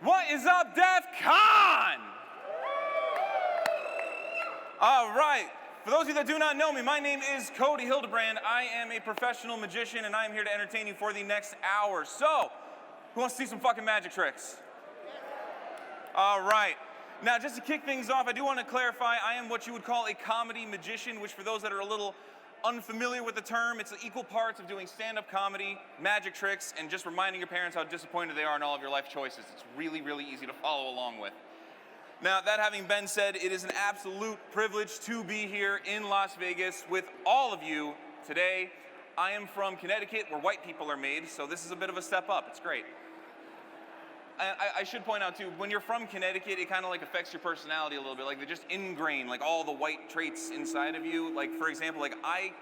What is up, DEF CON? All right. For those of you that do not know me, my name is Kody Hildebrand. I am a professional magician, and I am here to entertain you for the next hour. So, who wants to see some fucking magic tricks? All right. Now, just to kick things off, I do want to clarify, I am what you would call a comedy magician, which for those that are a little unfamiliar with the term, it's equal parts of doing stand-up comedy, magic tricks, and just reminding your parents how disappointed they are in all of your life choices. It's really, really easy to follow along with. Now, that having been said, it is an absolute privilege to be here in Las Vegas with all of you today. I am from Connecticut, where white people are made, so this is a bit of a step up. It's great. I should point out too, when you're from Connecticut, it kind of like affects your personality a little bit. Like they just ingrain like all the white traits inside of you. Like for example, like I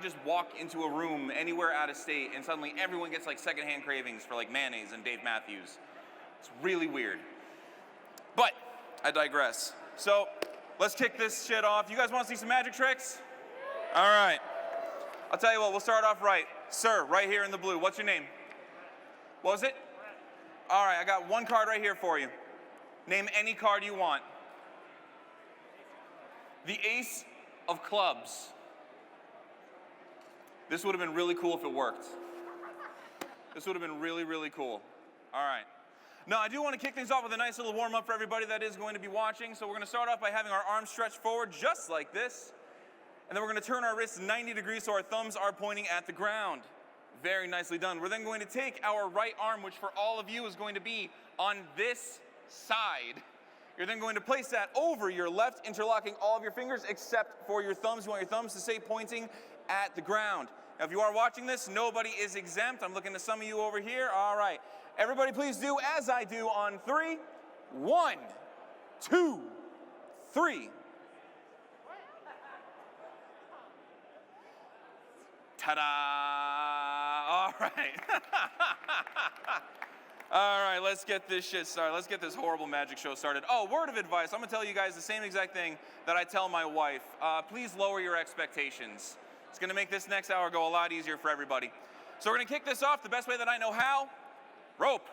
just walk into a room anywhere out of state and suddenly everyone gets like secondhand cravings for like mayonnaise and Dave Matthews. It's really weird. But I digress. So let's kick this shit off. You guys want to see some magic tricks? All right. I'll tell you what, we'll start off right. Sir, right here in the blue. What's your name? What was it? All right, I got one card right here for you. Name any card you want. The Ace of Clubs. This would have been really cool if it worked. This would have been really, really cool. All right. Now, I do want to kick things off with a nice little warm-up for everybody that is going to be watching. So we're going to start off by having our arms stretched forward just like this. And then we're going to turn our wrists 90 degrees so our thumbs are pointing at the ground. Very nicely done. We're then going to take our right arm, which for all of you is going to be on this side. You're then going to place that over your left, interlocking all of your fingers except for your thumbs. You want your thumbs to stay pointing at the ground. Now, if you are watching this, nobody is exempt. I'm looking to some of you over here. All right. Everybody please do as I do on 3. 1, 2, 3. Ta-da! All right. All right, let's get this shit started. Let's get this horrible magic show started. Oh, word of advice. I'm going to tell you guys the same exact thing that I tell my wife. Please lower your expectations. It's going to make this next hour go a lot easier for everybody. So we're going to kick this off the best way that I know how. Rope.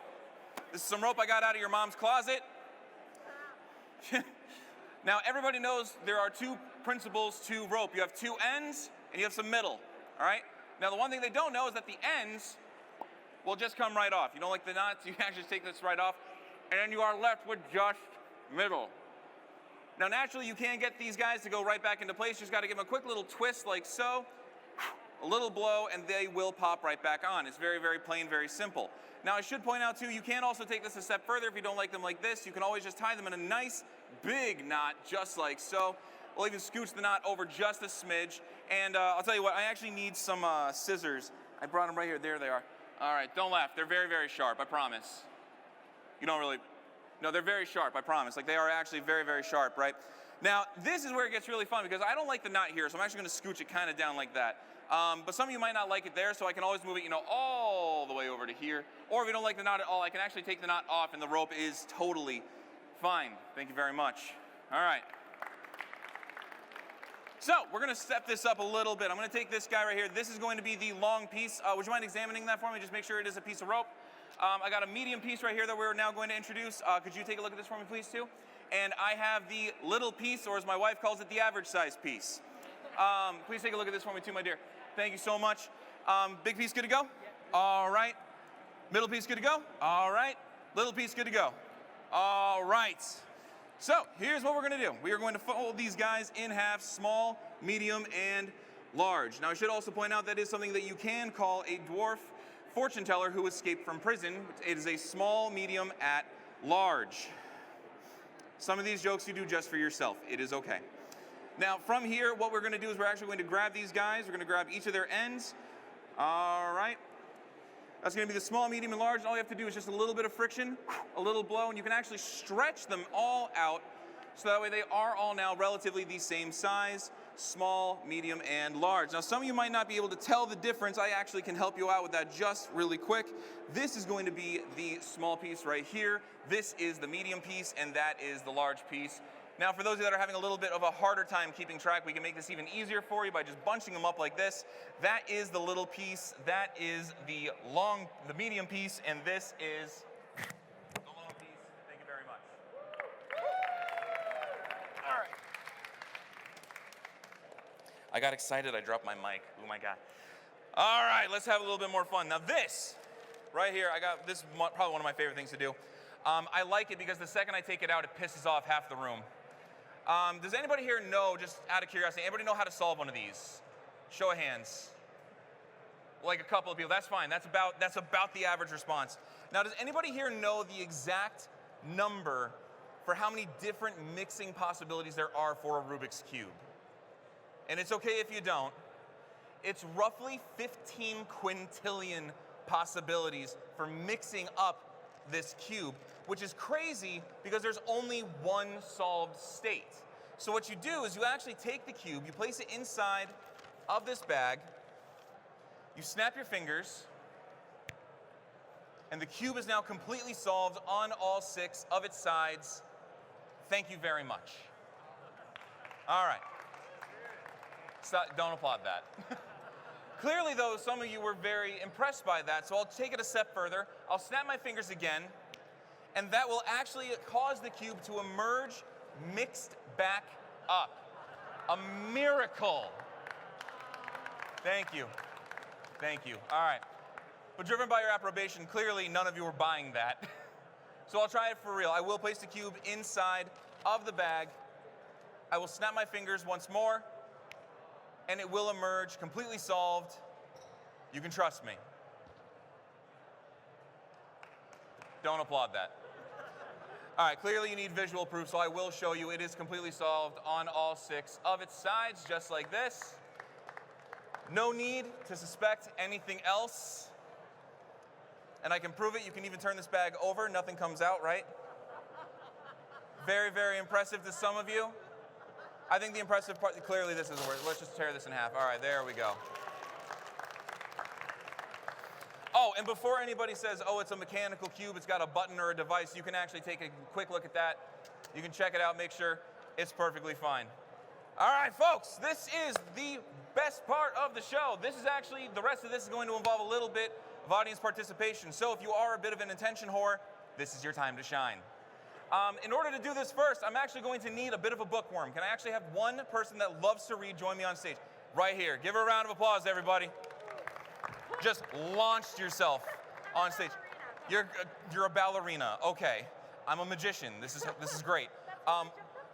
This is some rope I got out of your mom's closet. Now, everybody knows there are two principles to rope. You have two ends and you have some middle. All right? Now, the one thing they don't know is that the ends will just come right off. You don't like the knots, you actually take this right off, and then you are left with just middle. Now, naturally, you can get these guys to go right back into place. You just got to give them a quick little twist like so, a little blow, and they will pop right back on. It's very, very plain, very simple. Now, I should point out, too, you can also take this a step further. If you don't like them like this, you can always just tie them in a nice, big knot, just like so. We'll even scooch the knot over just a smidge. And I'll tell you what, I actually need some scissors. I brought them right here. There they are. All right, don't laugh. They're very, very sharp, I promise. You don't really... No, they're very sharp, I promise. Like, they are actually very, very sharp, right? Now, this is where it gets really fun because I don't like the knot here, so I'm actually going to scooch it kind of down like that. But some of you might not like it there, so I can always move it, all the way over to here. Or if you don't like the knot at all, I can actually take the knot off, and the rope is totally fine. Thank you very much. All right. So, we're going to step this up a little bit. I'm going to take this guy right here. This is going to be the long piece. Would you mind examining that for me? Just make sure it is a piece of rope. I got a medium piece right here that we're now going to introduce. Could you take a look at this for me, please, too? And I have the little piece, or as my wife calls it, the average size piece. Please take a look at this for me, too, my dear. Thank you so much. Big piece good to go? Yeah. All right. Middle piece good to go? All right. Little piece good to go? All right. So, here's what we're going to do. We are going to fold these guys in half, small, medium, and large. Now, I should also point out that is something that you can call a dwarf fortune teller who escaped from prison. It is a small, medium, at large. Some of these jokes you do just for yourself. It is okay. Now, from here, what we're going to do is we're actually going to grab these guys. We're going to grab each of their ends. All right. That's going to be the small, medium, and large. And all you have to do is just a little bit of friction, a little blow, and you can actually stretch them all out so that way they are all now relatively the same size, small, medium, and large. Now, some of you might not be able to tell the difference. I actually can help you out with that just really quick. This is going to be the small piece right here. This is the medium piece, and that is the large piece. Now, for those of you that are having a little bit of a harder time keeping track, we can make this even easier for you by just bunching them up like this. That is the little piece, that is the medium piece, and this is the long piece. I got excited, I dropped my mic. Oh my God. All right, let's have a little bit more fun. Now this, right here, this is probably one of my favorite things to do. I like it because the second I take it out, it pisses off half the room. Does anybody here know, just out of curiosity, anybody know how to solve one of these? Show of hands. Like a couple of people, that's fine. That's about the average response. Now, does anybody here know the exact number for how many different mixing possibilities there are for a Rubik's Cube? And it's okay if you don't. It's roughly 15 quintillion possibilities for mixing up this cube, which is crazy because there's only one solved state. So what you do is you actually take the cube, you place it inside of this bag, you snap your fingers, and the cube is now completely solved on all 6 of its sides. Thank you very much. All right. Stop, don't applaud that. Clearly, though, some of you were very impressed by that, so I'll take it a step further. I'll snap my fingers again, and that will actually cause the cube to emerge mixed back up. A miracle. Thank you. Thank you. All right. But driven by your approbation, clearly none of you were buying that. So I'll try it for real. I will place the cube inside of the bag. I will snap my fingers once more, and it will emerge completely solved. You can trust me. Don't applaud that. All right, clearly you need visual proof, so I will show you it is completely solved on all 6 of its sides, just like this. No need to suspect anything else. And I can prove it. You can even turn this bag over. Nothing comes out, right? Very, very impressive to some of you. I think the impressive part, clearly this isn't worth. Let's just tear this in half. All right, there we go. Oh, and before anybody says, oh, it's a mechanical cube, it's got a button or a device, you can actually take a quick look at that. You can check it out, make sure it's perfectly fine. All right, folks, this is the best part of the show. This is actually, the rest of this is going to involve a little bit of audience participation. So if you are a bit of an attention whore, this is your time to shine. In order to do this first, I'm actually going to need a bit of a bookworm. Can I actually have one person that loves to read join me on stage? Right here. Give her a round of applause, everybody. Just launched yourself on stage. You're a ballerina. Okay. I'm a magician. This is great.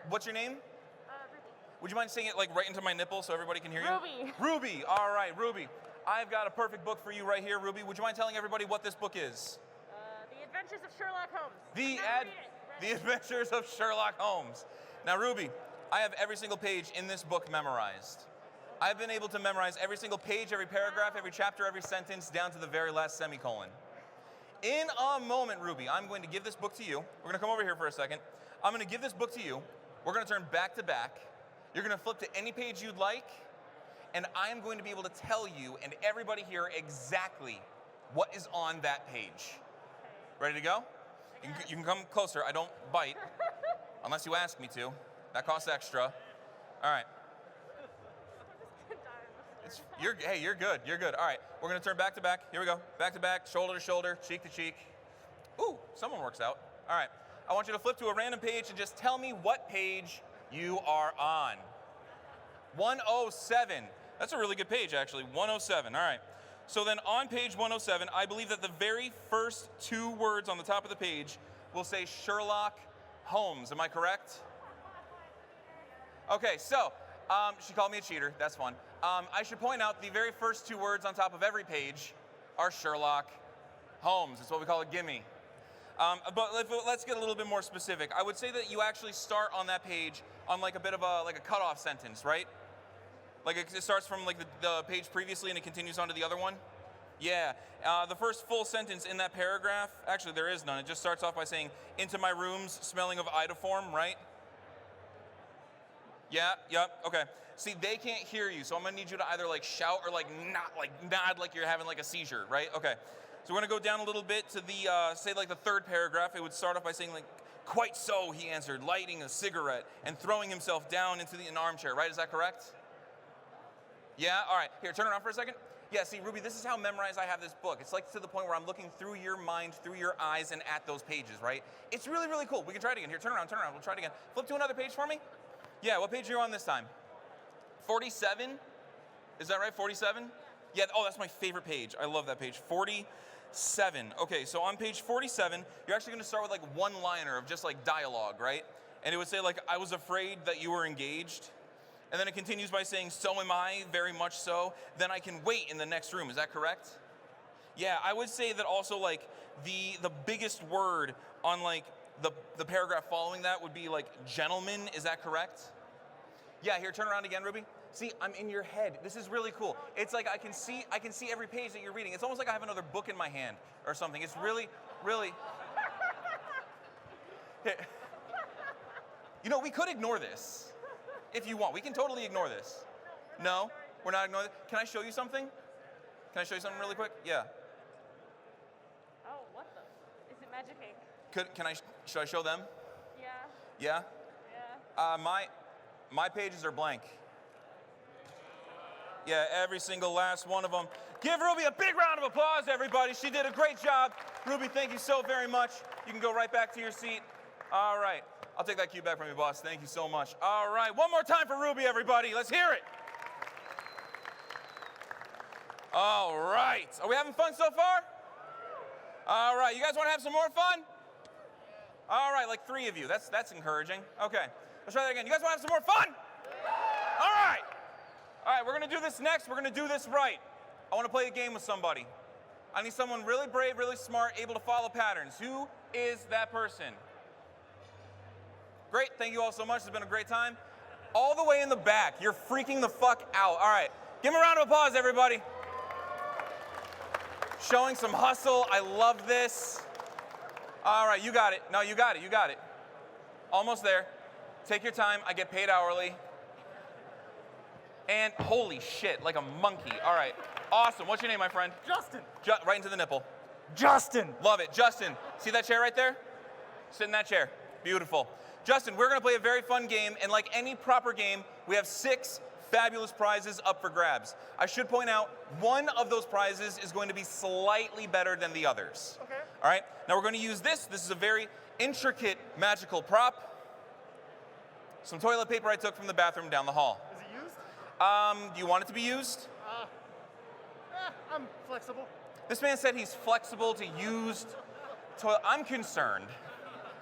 What's your name? Would you mind saying it like right into my nipple so everybody can hear you? Ruby. Ruby. All right, Ruby. I've got a perfect book for you right here, Ruby. Would you mind telling everybody what this book is? The Adventures of Sherlock Holmes. The Adventures of Sherlock Holmes. Now, Ruby, I have every single page in this book memorized. I've been able to memorize every single page, every paragraph, every chapter, every sentence, down to the very last semicolon. In a moment, Ruby, I'm going to give this book to you. We're going to come over here for a second. I'm going to give this book to you. We're going to turn back to back. You're going to flip to any page you'd like, and I'm going to be able to tell you and everybody here exactly what is on that page. Ready to go? You can come closer. I don't bite, unless you ask me to. That costs extra. All right. Hey, you're good. You're good. All right. We're going to turn back to back. Here we go. Back to back, shoulder to shoulder, cheek to cheek. Ooh, someone works out. All right. I want you to flip to a random page and just tell me what page you are on. 107. That's a really good page, actually. 107. All right. So then on page 107, I believe that the very first 2 words on the top of the page will say Sherlock Holmes. Am I correct? Okay, so she called me a cheater. That's fun. I should point out the very first 2 words on top of every page are Sherlock Holmes. It's what we call a gimme. But let's get a little bit more specific. I would say that you actually start on that page on like a bit of a cutoff sentence, right? Like it starts from like the page previously and it continues on to the other one? Yeah. The first full sentence in that paragraph, actually there is none. It just starts off by saying, into my rooms smelling of iodoform, right? Yeah, yep, okay. See, they can't hear you, so I'm gonna need you to either like shout or like nod like you're having like a seizure, right? Okay. So we're gonna go down a little bit to the, say like the third paragraph. It would start off by saying like, quite so, he answered, lighting a cigarette and throwing himself down into an armchair, right? Is that correct? Yeah, all right. Here, turn around for a second. Yeah, see, Ruby, this is how memorized I have this book. It's like to the point where I'm looking through your mind, through your eyes, and at those pages, right? It's really, really cool. We can try it again. Here, turn around. We'll try it again. Flip to another page for me. Yeah, what page are you on this time? 47? Is that right? 47? Yeah. Oh, that's my favorite page. I love that page. 47. Okay, so on page 47, you're actually going to start with like one-liner of just like dialogue, right? And it would say like, I was afraid that you were engaged. And then it continues by saying, so am I, very much so. Then I can wait in the next room. Is that correct? Yeah, I would say that also like the biggest word on like the paragraph following that would be like gentleman. Is that correct? Yeah, here, turn around again, Ruby. See, I'm in your head. This is really cool. It's like I can see every page that you're reading. It's almost like I have another book in my hand or something. It's really, really. You know, we could ignore this if you want. We can totally ignore this. No, we're not ignoring it. Can I show you something? Can I show you something really quick? Yeah. Oh, what the? Is it magic ink? Should I show them? Yeah. Yeah? Yeah. My pages are blank. Yeah, every single last one of them. Give Ruby a big round of applause, everybody. She did a great job. Ruby, thank you so very much. You can go right back to your seat. All right. I'll take that cue back from you, boss. Thank you so much. All right. One more time for Ruby, everybody. Let's hear it. All right. Are we having fun so far? All right. You guys want to have some more fun? All right. Like 3 of you. That's encouraging. Okay. Let's try that again. You guys want to have some more fun? All right. All right. We're going to do this next. We're going to do this right. I want to play a game with somebody. I need someone really brave, really smart, able to follow patterns. Who is that person? Great. Thank you all so much. It's been a great time. All the way in the back. You're freaking the fuck out. All right. Give them a round of applause, everybody. Showing some hustle. I love this. All right. You got it. No, you got it. You got it. Almost there. Take your time. I get paid hourly. And holy shit, like a monkey. All right. Awesome. What's your name, my friend? Justin. Right into the nipple. Justin. Love it. Justin, see that chair right there? Sit in that chair. Beautiful. Justin, we're going to play a very fun game, and like any proper game, we have 6 fabulous prizes up for grabs. I should point out, one of those prizes is going to be slightly better than the others. Okay. All right? Now we're going to use this. This is a very intricate magical prop. Some toilet paper I took from the bathroom down the hall. Is it used? Do you want it to be used? I'm flexible. This man said he's flexible to used toilet. I'm concerned.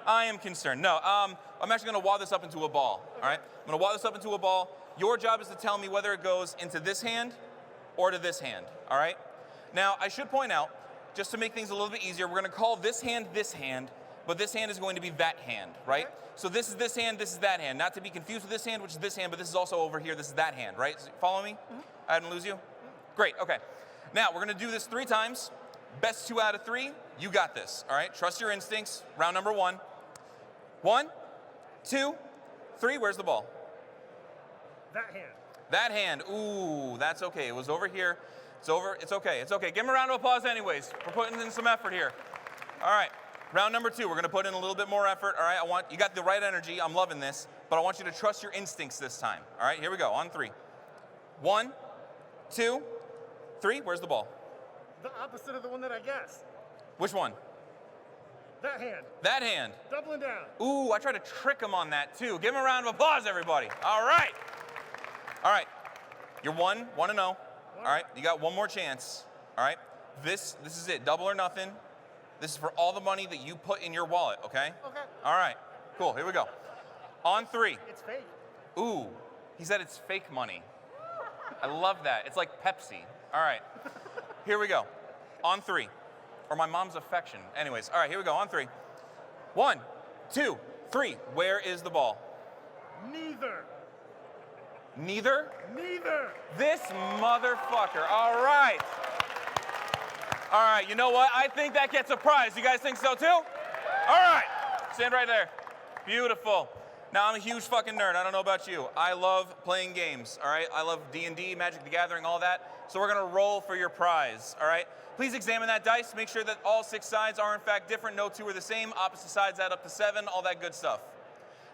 I am concerned. No, I'm actually going to wad this up into a ball. All right? I'm going to wad this up into a ball. Your job is to tell me whether it goes into this hand or to this hand. All right? Now, I should point out, just to make things a little bit easier, we're going to call this hand, but this hand is going to be that hand, right? Okay. So this is this hand, this is that hand. Not to be confused with this hand, which is this hand, but this is also over here, this is that hand, right? So follow me? Mm-hmm. I didn't lose you? Great, okay. Now, we're going to do this 3 times. Best 2 out of 3, you got this, all right? Trust your instincts. Round number 1. 1, 2, 3, where's the ball? That hand. That hand, ooh, that's okay. It was over here. It's over, it's okay, it's okay. Give him a round of applause anyways. We're putting in some effort here. All right, round number 2, we're gonna put in a little bit more effort, all right? You got the right energy, I'm loving this, but I want you to trust your instincts this time. All right, here we go, on 3. 1, 2, 3, where's the ball? The opposite of the one that I guessed. Which one? That hand. That hand. Doubling down. Ooh, I tried to trick him on that too. Give him a round of applause, everybody. All right. All right. You're 1-0. All right. You got one more chance. All right. This is it. Double or nothing. This is for all the money that you put in your wallet, okay? Okay. All right. Cool. Here we go. On 3. It's fake. Ooh. He said it's fake money. I love that. It's like Pepsi. All right. Here we go. On 3. Or my mom's affection. Anyways, all right, here we go, on 3. 1, 2, 3. Where is the ball? Neither. Neither? Neither. This motherfucker. All right. All right, you know what? I think that gets a prize. You guys think so too? All right. Stand right there. Beautiful. Now, I'm a huge fucking nerd. I don't know about you. I love playing games, all right? I love D&D, Magic the Gathering, all that. So we're going to roll for your prize, all right? Please examine that dice. Make sure that all 6 sides are, in fact, different. No 2 are the same. Opposite sides add up to 7, all that good stuff.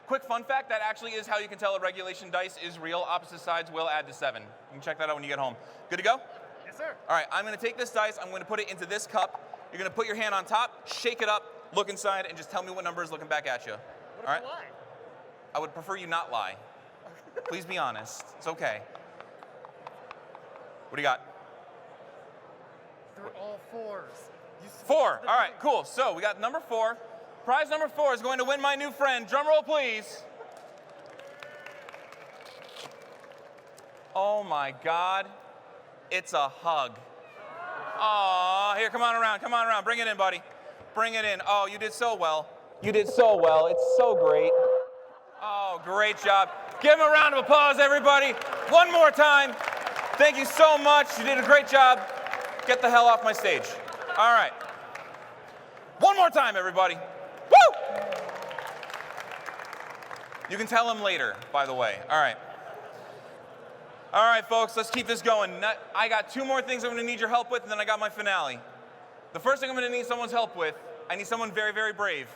Quick fun fact, that actually is how you can tell a regulation dice is real. Opposite sides will add to 7. You can check that out when you get home. Good to go? Yes, sir. All right, I'm going to take this dice. I'm going to put it into this cup. You're going to put your hand on top, shake it up, look inside, and just tell me what number is looking back at you. What if All right? I lie? I would prefer you not lie. Please be honest. It's okay. What do you got? They're all fours. You switched 4. the All right, name. cool. So we got number 4. Prize number 4 is going to win my new friend. Drum roll, please. Oh my God. It's a hug. Aw, here, come on around. Come on around. Bring it in, buddy. Bring it in. Oh, you did so well. You did so well. It's so great. Oh, great job. Give him a round of applause, everybody. One more time. Thank you so much. You did a great job. Get the hell off my stage. All right. One more time, everybody. Woo! You can tell him later, by the way. All right. All right, folks, let's keep this going. I got 2 more things I'm going to need your help with, and then I got my finale. The first thing I'm going to need someone's help with, I need someone very, very brave.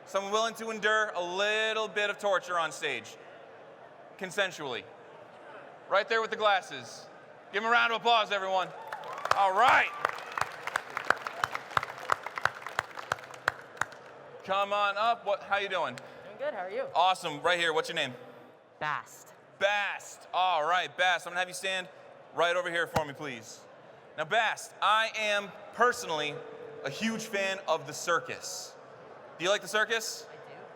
Someone willing to endure a little bit of torture on stage. Consensually. Right there with the glasses. Give him a round of applause, everyone. All right. Come on up. How you doing? Doing good. How are you? Awesome. Right here. What's your name? Bast. Bast. All right, Bast. I'm going to have you stand right over here for me, please. Now, Bast, I am personally a huge fan of the circus. Do you like the circus?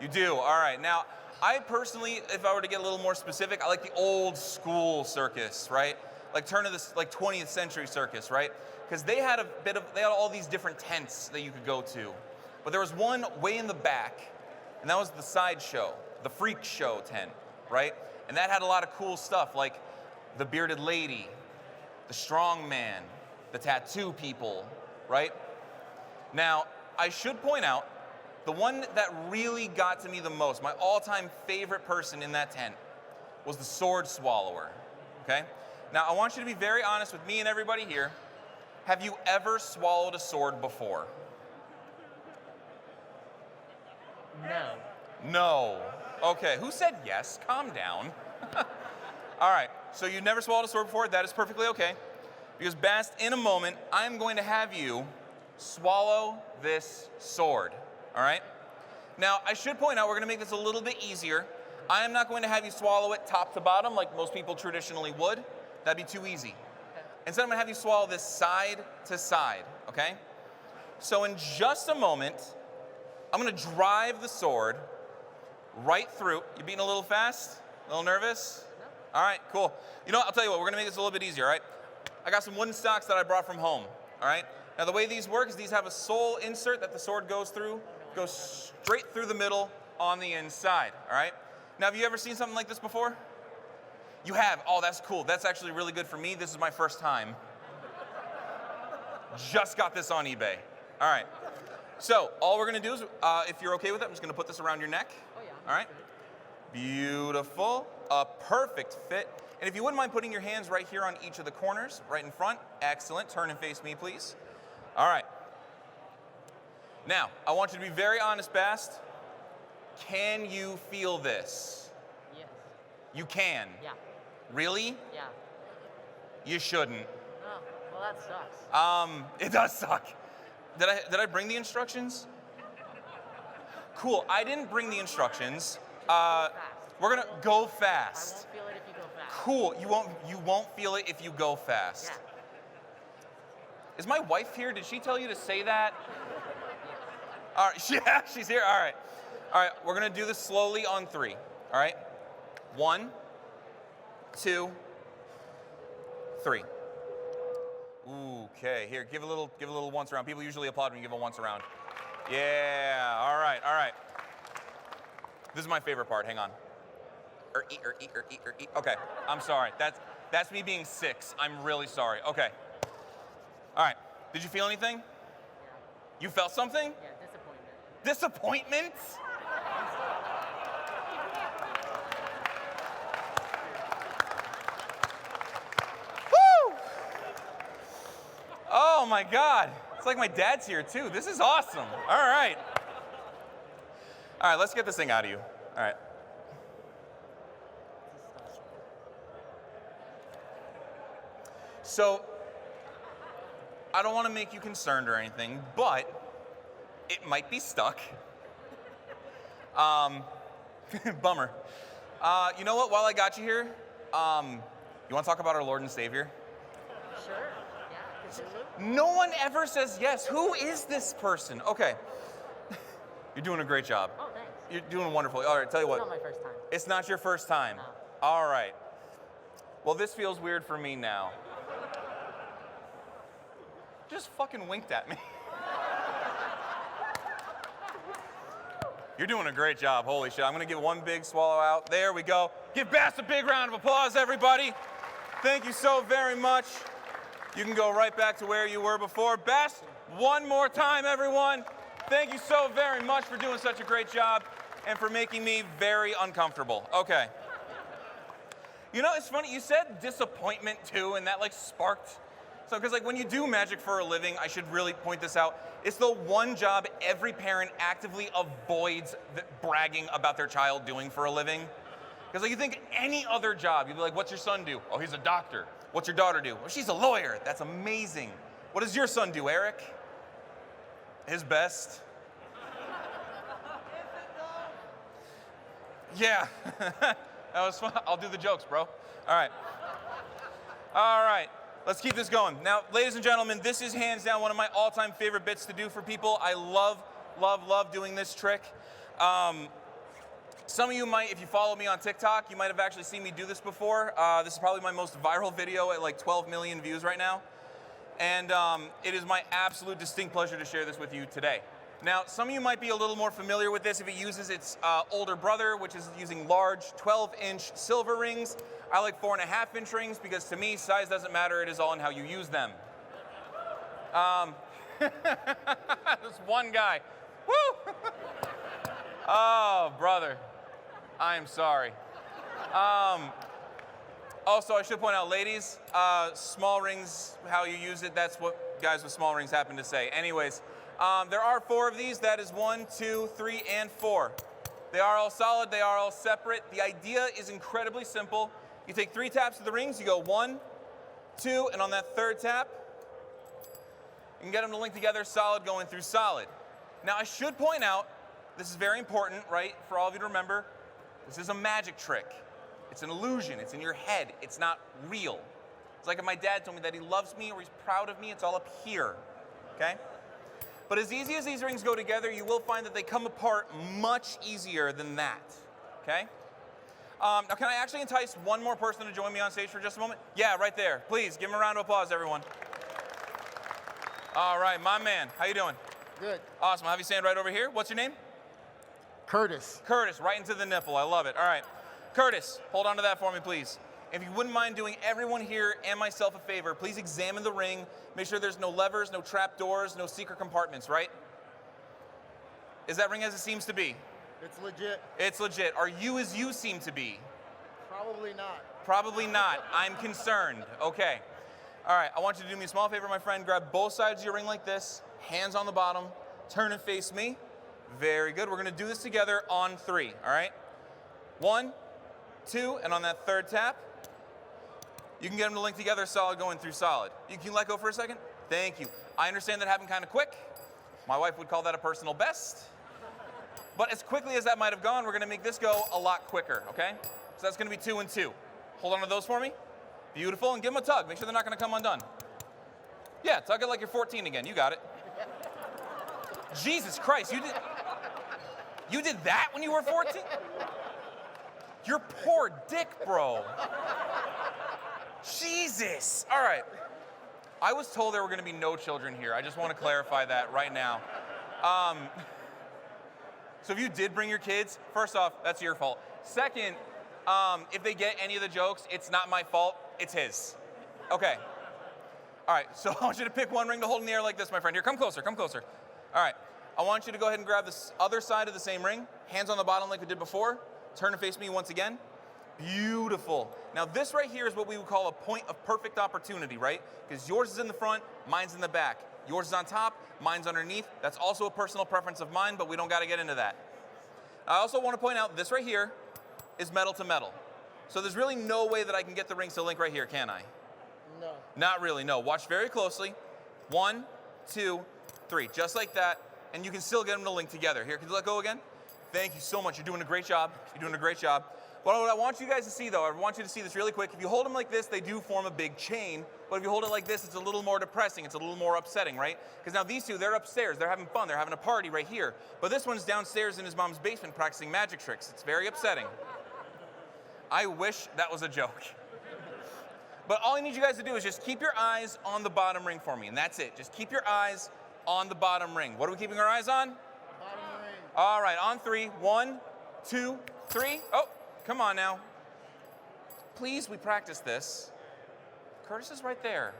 I do. You do. All right. Now, I personally, if I were to get a little more specific, I like the old school circus, right? Like turn of the 20th century circus, right? Because they had all these different tents that you could go to. But there was one way in the back, and that was the sideshow, the freak show tent, right? And that had a lot of cool stuff like the bearded lady, the strong man, the tattoo people, right? Now, I should point out, the one that really got to me the most, my all-time favorite person in that tent, was the sword swallower, okay? Now, I want you to be very honest with me and everybody here. Have you ever swallowed a sword before? No. No. Okay, who said yes? Calm down. All right, so you've never swallowed a sword before? That is perfectly okay. Because Bast, in a moment, I'm going to have you swallow this sword, all right? Now, I should point out, we're gonna make this a little bit easier. I am not going to have you swallow it top to bottom like most people traditionally would. That'd be too easy. Okay. Instead, I'm gonna have you swallow this side to side, okay? So in just a moment, I'm gonna drive the sword right through. You being a little fast? A little nervous? No. All right, cool. You know what, I'll tell you what, we're gonna make this a little bit easier, all right? I got some wooden stocks that I brought from home, all right? Now the way these work is these have a sole insert that the sword goes through, goes straight through the middle on the inside, all right? Now, have you ever seen something like this before? You have? Oh, that's cool. That's actually really good for me. This is my first time. Just got this on eBay. All right. So all we're gonna do is, if you're okay with it, I'm just gonna put this around your neck. Oh yeah. All right. Beautiful. A perfect fit. And if you wouldn't mind putting your hands right here on each of the corners, right in front. Excellent. Turn and face me, please. All right. Now, I want you to be very honest, Bast. Can you feel this? Yes. You can. Yeah. Really? Yeah. You shouldn't. Oh, well that sucks. It does suck. Did I bring the instructions? Cool. I didn't bring the instructions. Fast. We're gonna go I fast. won't feel it if you go fast. Cool. You won't feel it if you go fast. Yeah. Is my wife here? Did she tell you to say that? All right. Yeah, she's here. All right. All right. We're gonna do this slowly on 3. All right. 1, 2, 3. Okay. Here, give a little once around. People usually applaud when you give a once around. Yeah. All right. All right. This is my favorite part. Hang on. Okay. I'm sorry. That's me being 6. I'm really sorry. Okay. All right. Did you feel anything? Yeah. You felt something? Yeah, disappointment. Disappointment? Woo! Oh my God. It's like my dad's here too. This is awesome. All right. All right, let's get this thing out of you. All right. So, I don't want to make you concerned or anything, but it might be stuck. Bummer. You know what? While I got you here, you want to talk about our Lord and Savior? Sure. Yeah. Cthulhu? No one ever says yes. Who is this person? Okay. You're doing a great job. Oh, thanks. You're doing wonderful. All right, tell you It's what. not my first time. It's not your first time. No. All right. Well, this feels weird for me now. Just fucking winked at me. You're doing a great job. Holy shit. I'm going to give one big swallow out. There we go. Give Bass a big round of applause, everybody. Thank you so very much. You can go right back to where you were before. Bass, one more time, everyone. Thank you so very much for doing such a great job and for making me very uncomfortable. Okay. You know, it's funny, you said disappointment too, and that like sparked. So, because like when you do magic for a living, I should really point this out. It's the one job every parent actively avoids bragging about their child doing for a living. Because like you think any other job, you'd be like, what's your son do? Oh, he's a doctor. What's your daughter do? Well, she's a lawyer. That's amazing. What does your son do, Eric? His best. Yeah, that was fun. I'll do the jokes, bro. All right. All right, let's keep this going. Now, ladies and gentlemen, this is hands down one of my all-time favorite bits to do for people. I love, love, love doing this trick. Some of you might, if you follow me on TikTok, you might have actually seen me do this before. This is probably my most viral video at like 12 million views right now. And it is my absolute distinct pleasure to share this with you today. Now, some of you might be a little more familiar with this if it uses its older brother, which is using large 12-inch silver rings. I like 4.5-inch rings because to me, size doesn't matter. It is all in how you use them. This one guy. Woo! Oh, brother. I am sorry. Also, I should point out, ladies, small rings, how you use it, that's what guys with small rings happen to say. Anyways, there are 4 of these. That is 1, 2, 3, and 4. They are all solid. They are all separate. The idea is incredibly simple. You take 3 taps of the rings. You go 1, 2, and on that 3rd tap, you can get them to link together solid going through solid. Now, I should point out, this is very important, right, for all of you to remember, this is a magic trick. It's an illusion. It's in your head. It's not real. It's like if my dad told me that he loves me or he's proud of me, it's all up here, okay? But as easy as these rings go together, you will find that they come apart much easier than that, okay? Now, can I actually entice one more person to join me on stage for just a moment? Yeah, right there. Please, give him a round of applause, everyone. All right, my man. How you doing? Good. Awesome. I'll have you stand right over here. What's your name? Curtis. Curtis, right into the nipple. I love it. All right. Curtis, hold on to that for me, please. If you wouldn't mind doing everyone here and myself a favor, please examine the ring. Make sure there's no levers, no trap doors, no secret compartments, right? Is that ring as it seems to be? It's legit. It's legit. Are you as you seem to be? Probably not. Probably not. I'm concerned. Okay. All right, I want you to do me a small favor, my friend. Grab both sides of your ring like this, hands on the bottom, turn and face me. Very good. We're going to do this together on 3, all right? 1, 2, and on that 3rd tap, you can get them to link together solid going through solid. You can let go for a second? Thank you. I understand that happened kind of quick. My wife would call that a personal best. But as quickly as that might have gone, we're going to make this go a lot quicker, okay? So that's going to be 2 and 2. Hold on to those for me. Beautiful. And give them a tug. Make sure they're not going to come undone. Yeah, tug it like you're 14 again. You got it. Jesus Christ, you did that when you were 14? Your poor dick, bro. Jesus. All right. I was told there were going to be no children here. I just want to clarify that right now. So if you did bring your kids, first off, that's your fault. Second, if they get any of the jokes, it's not my fault. It's his. Okay. All right. So I want you to pick one ring to hold in the air like this, my friend. Here, come closer. Come closer. All right. I want you to go ahead and grab this other side of the same ring. Hands on the bottom like we did before. Turn and face me once again. Beautiful. Now this right here is what we would call a point of perfect opportunity, right? Because yours is in the front, mine's in the back. Yours is on top, mine's underneath. That's also a personal preference of mine, but we don't got to get into that. I also want to point out this right here is metal to metal. So there's really no way that I can get the rings to link right here, can I? No. Not really, no. Watch very closely. 1, 2, 3, just like that. And you can still get them to link together. Here, can you let go again? Thank you so much. You're doing a great job. You're doing a great job. Well, what I want you guys to see, though, I want you to see this really quick. If you hold them like this, they do form a big chain. But if you hold it like this, it's a little more depressing. It's a little more upsetting, right? Because now these two, they're upstairs. They're having fun. They're having a party right here. But this one's downstairs in his mom's basement practicing magic tricks. It's very upsetting. I wish that was a joke. But all I need you guys to do is just keep your eyes on the bottom ring for me, and that's it. Just keep your eyes on the bottom ring. What are we keeping our eyes on? Bottom ring. All right, on 3. 1, 2, 3. Oh, come on now. Please, we practice this. Curtis is right there.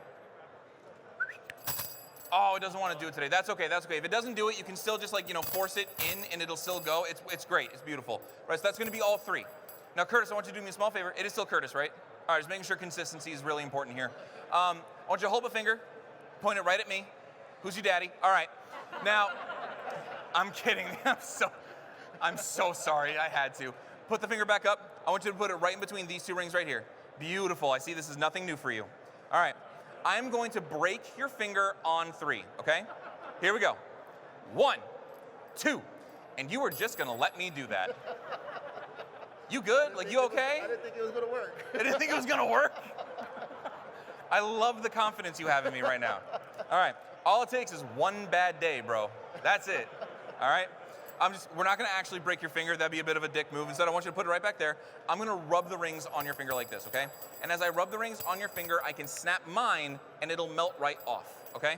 Oh, it doesn't want to do it today. That's okay, that's okay. If it doesn't do it, you can still just force it in and it'll still go. It's great, it's beautiful. Right, so that's gonna be all 3. Now, Curtis, I want you to do me a small favor. It is still Curtis, right? All right, just making sure consistency is really important here. I want you to hold a finger, point it right at me. Who's your daddy? All right. Now, I'm kidding. I'm so sorry. I had to. Put the finger back up. I want you to put it right in between these 2 rings right here. Beautiful. I see this is nothing new for you. All right. I'm going to break your finger on 3, okay? Here we go. 1, 2. And you were just going to let me do that. You good? Like, you okay? I didn't think it was going to work. I didn't think it was going to work? I love the confidence you have in me right now. All right. All it takes is one bad day, bro. That's it. All right? We're not going to actually break your finger. That'd be a bit of a dick move. Instead, I want you to put it right back there. I'm going to rub the rings on your finger like this, okay? And as I rub the rings on your finger, I can snap mine, and it'll melt right off, okay?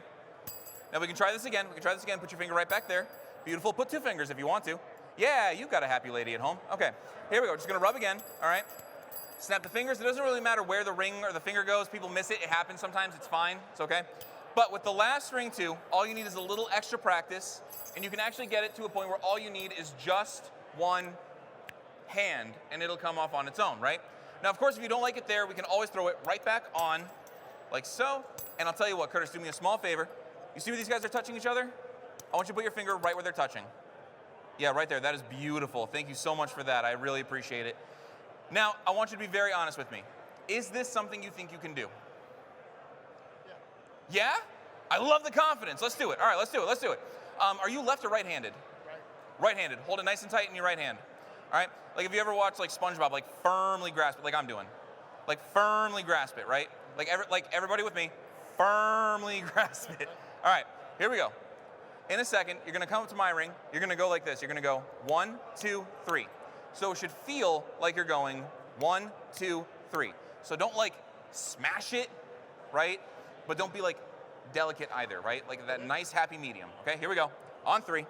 Now, we can try this again. Put your finger right back there. Beautiful. Put 2 fingers if you want to. Yeah, you've got a happy lady at home. Okay, here we go. Just going to rub again, all right? Snap the fingers. It doesn't really matter where the ring or the finger goes. People miss it. It happens sometimes. It's fine. It's okay. But with the last ring too, all you need is a little extra practice, and you can actually get it to a point where all you need is just one hand, and it'll come off on its own, right? Now, of course, if you don't like it there, we can always throw it right back on, like so. And I'll tell you what, Curtis, do me a small favor. You see where these guys are touching each other? I want you to put your finger right where they're touching. Yeah, right there. That is beautiful. Thank you so much for that. I really appreciate it. Now, I want you to be very honest with me. Is this something you think you can do? Yeah? I love the confidence. Let's do it. All right, let's do it. Are you left or right-handed? Right. Right-handed. Hold it nice and tight in your right hand. All right? Like if you ever watch like SpongeBob, like firmly grasp it like I'm doing. Like firmly grasp it, right? Like everybody with me, firmly grasp it. All right, here we go. In a second, you're gonna come up to my ring. You're gonna go like this. You're gonna go 1, 2, 3. So it should feel like you're going 1, 2, 3. So don't like smash it, right? But don't be like delicate either, right? Like that nice happy medium. Okay, here we go. On 3.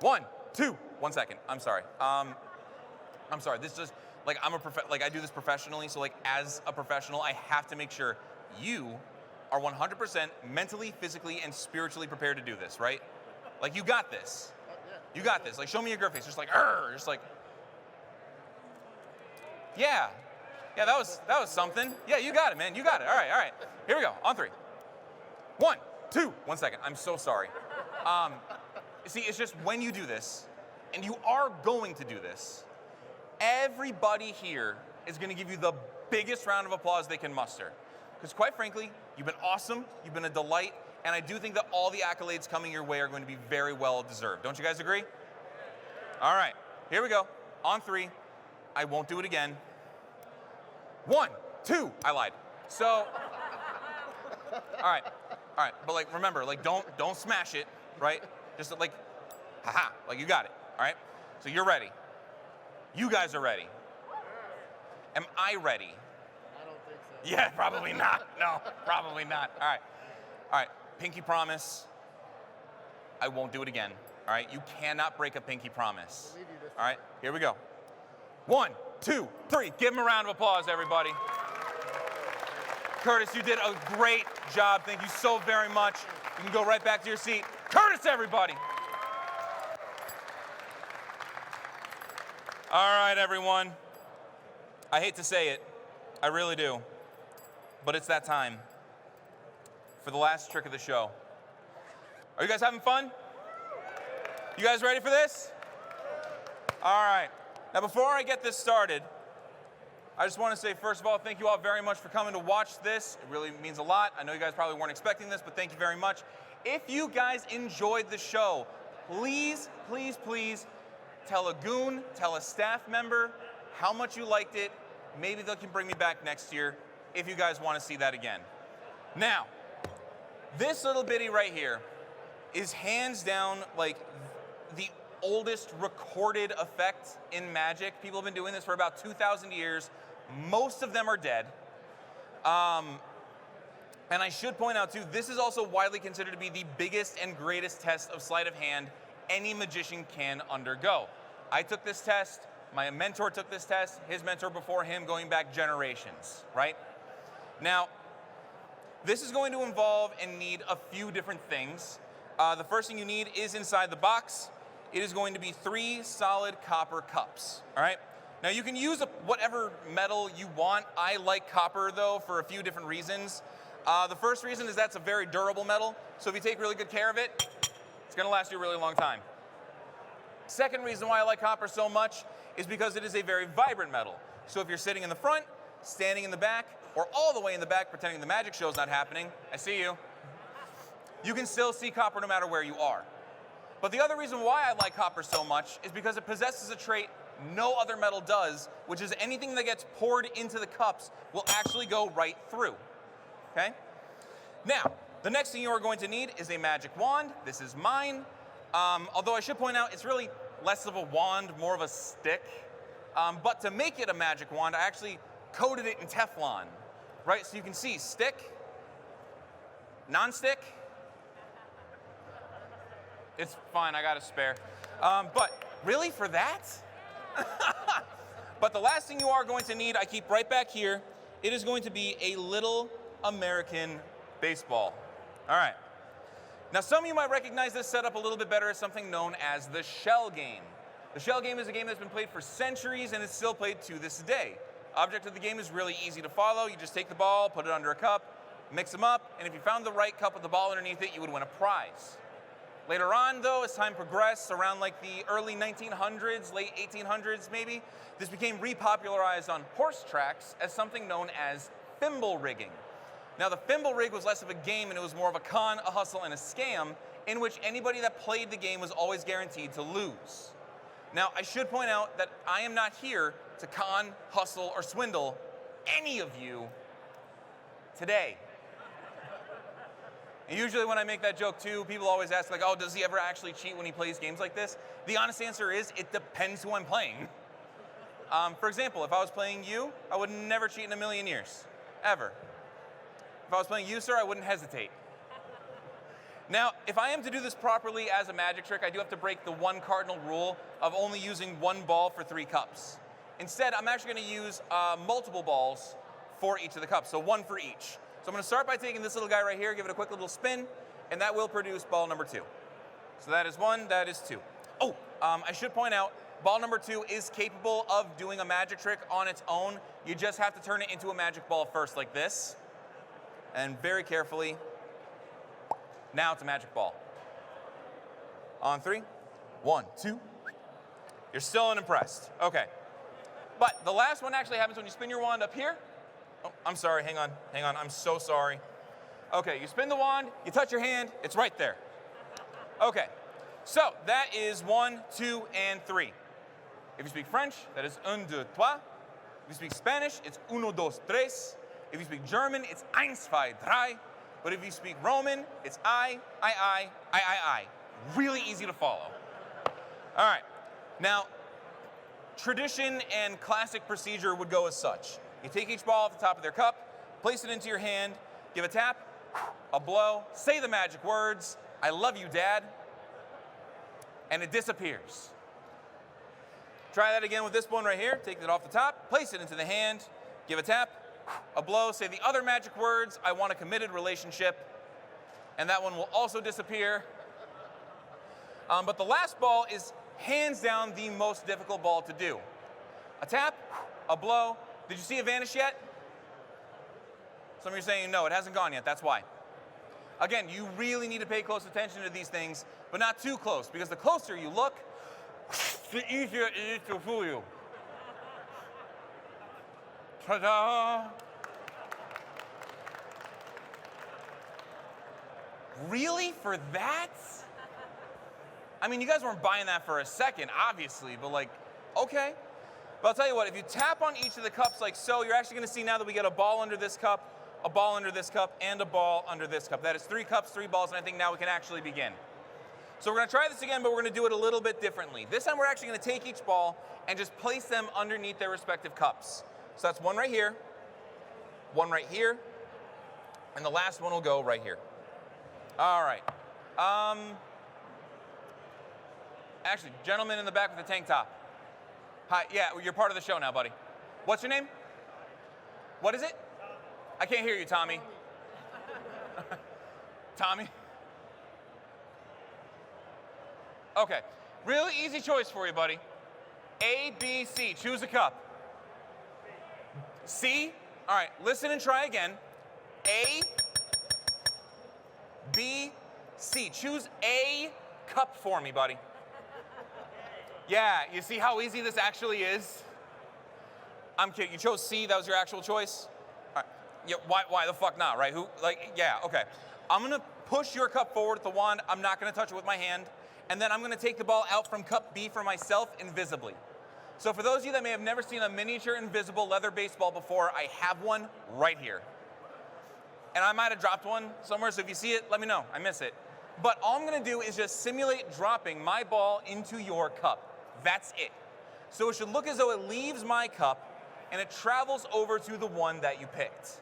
1, 2. 1 second. I'm sorry. I'm sorry. This just like I do this professionally. So like as a professional, I have to make sure you are 100% mentally, physically, and spiritually prepared to do this, right? Like you got this. You got this. Like show me your girl face. Just like, just like, yeah. Yeah, that was something. Yeah, you got it, man. You got it. All right. Here we go. On 3. 1, 2. 1 second. I'm so sorry. See, it's just when you do this, and you are going to do this, everybody here is going to give you the biggest round of applause they can muster. Because quite frankly, you've been awesome, you've been a delight, and I do think that all the accolades coming your way are going to be very well deserved. Don't you guys agree? All right, here we go. On 3, I won't do it again. 1, 2, I lied. So, all right, but like remember, like don't smash it, right? Just like, haha, like you got it, all right? So you're ready. You guys are ready. Am I ready? I don't think so. Yeah, probably not. No, probably not. All right. Pinky promise. I won't do it again. All right. You cannot break a pinky promise. Believe you this All right. Here we go. 1, 2, 3. Give him a round of applause, everybody. Curtis, you did a great job. Thank you so very much. You can go right back to your seat. Curtis, everybody. All right, everyone. I hate to say it. I really do. But it's that time for the last trick of the show. Are you guys having fun? You guys ready for this? All right. Now, before I get this started, I just want to say, first of all, thank you all very much for coming to watch this. It really means a lot. I know you guys probably weren't expecting this, but thank you very much. If you guys enjoyed the show, please, please, please tell a goon, tell a staff member, how much you liked it. Maybe they can bring me back next year if you guys want to see that again. Now, this little bitty right here is hands down like the oldest recorded effect in Magic. People have been doing this for about 2,000 years. Most of them are dead. And I should point out too, this is also widely considered to be the biggest and greatest test of sleight of hand any magician can undergo. I took this test, my mentor took this test, his mentor before him, going back generations, right? Now, this is going to involve and need a few different things. The first thing you need is inside the box. It is going to be 3 solid copper cups, all right? Now you can use whatever metal you want. I like copper though for a few different reasons. The first reason is that's a very durable metal, so if you take really good care of it, it's gonna last you a really long time. Second reason why I like copper so much is because it is a very vibrant metal. So if you're sitting in the front, standing in the back, or all the way in the back pretending the magic show's not happening, I see you, you can still see copper no matter where you are. But the other reason why I like copper so much is because it possesses a trait no other metal does, which is anything that gets poured into the cups will actually go right through, okay? Now, the next thing you are going to need is a magic wand. This is mine. Although I should point out, it's really less of a wand, more of a stick. But to make it a magic wand, I actually coated it in Teflon, right? So you can see stick, non-stick. It's fine, I got a spare. But really, for that? But the last thing you are going to need, I keep right back here, it is going to be a little American baseball. All right. Now, some of you might recognize this setup a little bit better as something known as the shell game. The shell game is a game that's been played for centuries and it's still played to this day. Object of the game is really easy to follow. You just take the ball, put it under a cup, mix them up, and if you found the right cup with the ball underneath it, you would win a prize. Later on, though, as time progressed, around like the early 1900s, late 1800s maybe, this became repopularized on horse tracks as something known as thimble rigging. Now, the thimble rig was less of a game and it was more of a con, a hustle, and a scam in which anybody that played the game was always guaranteed to lose. Now, I should point out that I am not here to con, hustle, or swindle any of you today. And usually when I make that joke too, people always ask like, oh, does he ever actually cheat when he plays games like this? The honest answer is, it depends who I'm playing. For example, if I was playing you, I would never cheat in a million years, ever. If I was playing you, sir, I wouldn't hesitate. Now, if I am to do this properly as a magic trick, I do have to break the one cardinal rule of only using one ball for 3 cups. Instead, I'm actually gonna use multiple balls for each of the cups, so 1 for each. So I'm gonna start by taking this little guy right here, give it a quick little spin, and that will produce ball number 2. So that is 1, that is 2. Oh, I should point out, ball number 2 is capable of doing a magic trick on its own. You just have to turn it into a magic ball first, like this. And very carefully, now it's a magic ball. On 3, 1, 2. You're still unimpressed. Okay. But the last one actually happens when you spin your wand up here. Oh, I'm sorry, hang on, I'm so sorry. Okay, you spin the wand, you touch your hand, it's right there. Okay, so that is 1, 2, and 3. If you speak French, that is 1, 2, 3. If you speak Spanish, it's 1, 2, 3. If you speak German, it's 1, 2, 3. But if you speak Roman, it's I. Really easy to follow. All right, now, tradition and classic procedure would go as such. You take each ball off the top of their cup, place it into your hand, give a tap, a blow, say the magic words, I love you, Dad, and it disappears. Try that again with this one right here. Take it off the top, place it into the hand, give a tap, a blow, say the other magic words, I want a committed relationship, and that one will also disappear. But the last ball is hands down the most difficult ball to do. A tap, a blow. Did you see it vanish yet? Some of you are saying no, it hasn't gone yet, that's why. Again, you really need to pay close attention to these things, but not too close, because the closer you look, the easier it is to fool you. Ta-da! Really? For that? I mean, you guys weren't buying that for a second, obviously, but like, okay. But I'll tell you what, if you tap on each of the cups like so, you're actually going to see now that we get a ball under this cup, a ball under this cup, and a ball under this cup. That is 3 cups, 3 balls, and I think now we can actually begin. So we're going to try this again, but we're going to do it a little bit differently. This time we're actually going to take each ball and just place them underneath their respective cups. So that's one right here, and the last one will go right here. All right. Actually, gentleman in the back with the tank top. Hi, yeah, you're part of the show now, buddy. What's your name? What is it? I can't hear you, Tommy. Tommy? Okay, really easy choice for you, buddy. A, B, C, choose a cup. C, all right, listen and try again. A, B, C, choose a cup for me, buddy. Yeah, you see how easy this actually is? I'm kidding, you chose C, that was your actual choice? All right, yeah, why the fuck not, right? Yeah, okay. I'm gonna push your cup forward with the wand, I'm not gonna touch it with my hand, and then I'm gonna take the ball out from cup B for myself invisibly. So for those of you that may have never seen a miniature invisible leather baseball before, I have one right here. And I might have dropped one somewhere, so if you see it, let me know, I miss it. But all I'm gonna do is just simulate dropping my ball into your cup. That's it. So it should look as though it leaves my cup and it travels over to the one that you picked,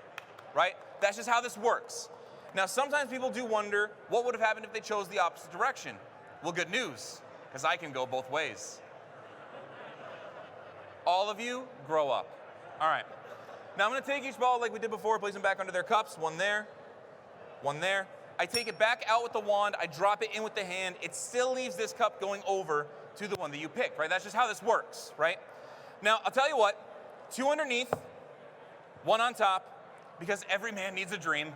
right? That's just how this works. Now, sometimes people do wonder what would have happened if they chose the opposite direction. Well, good news, because I can go both ways. All of you, grow up. All right. Now I'm gonna take each ball like we did before, place them back under their cups, one there, one there. I take it back out with the wand, I drop it in with the hand, it still leaves this cup going over to the one that you picked, right? That's just how this works, right? Now, I'll tell you what, 2 underneath, 1 on top, because every man needs a dream.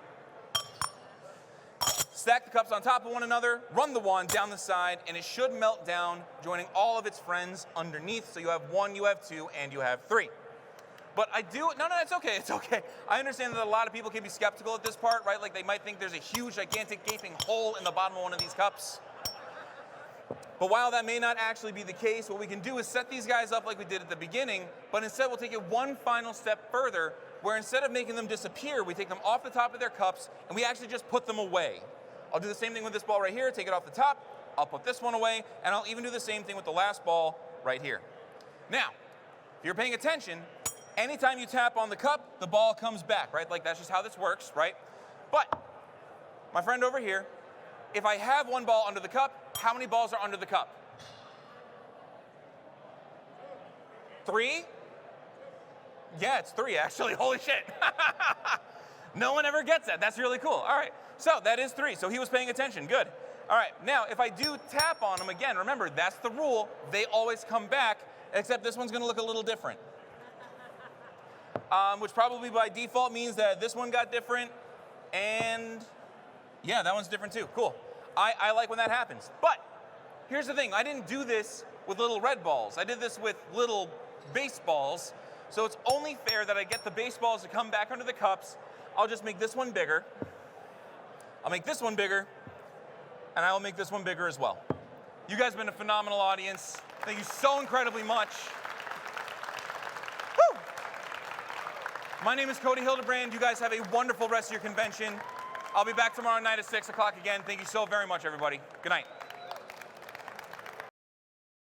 Stack the cups on top of one another, run the wand down the side, and it should melt down, joining all of its friends underneath. So you have 1, you have 2, and you have 3. But no, it's okay, it's okay. I understand that a lot of people can be skeptical at this part, right? Like they might think there's a huge, gigantic, gaping hole in the bottom of one of these cups. But while that may not actually be the case, what we can do is set these guys up like we did at the beginning, but instead we'll take it one final step further, where instead of making them disappear, we take them off the top of their cups, and we actually just put them away. I'll do the same thing with this ball right here, take it off the top, I'll put this one away, and I'll even do the same thing with the last ball right here. Now, if you're paying attention, anytime you tap on the cup, the ball comes back, right? Like that's just how this works, right? But, my friend over here, if I have 1 ball under the cup, how many balls are under the cup? 3? Yeah, it's 3 actually, holy shit. No one ever gets that, that's really cool. All right, so that is 3, so he was paying attention, good. All right, now if I do tap on them again, remember, that's the rule, they always come back, except this one's gonna look a little different. Which probably by default means that this one got different, and yeah, that one's different too, cool. I like when that happens, but here's the thing, I didn't do this with little red balls, I did this with little baseballs, so it's only fair that I get the baseballs to come back under the cups. I'll just make this one bigger, I'll make this one bigger, and I will make this one bigger as well. You guys have been a phenomenal audience, thank you so incredibly much. Woo! My name is Kody Hildebrand. You guys have a wonderful rest of your convention. I'll be back tomorrow night at 6 o'clock again. Thank you so very much, everybody. Good night.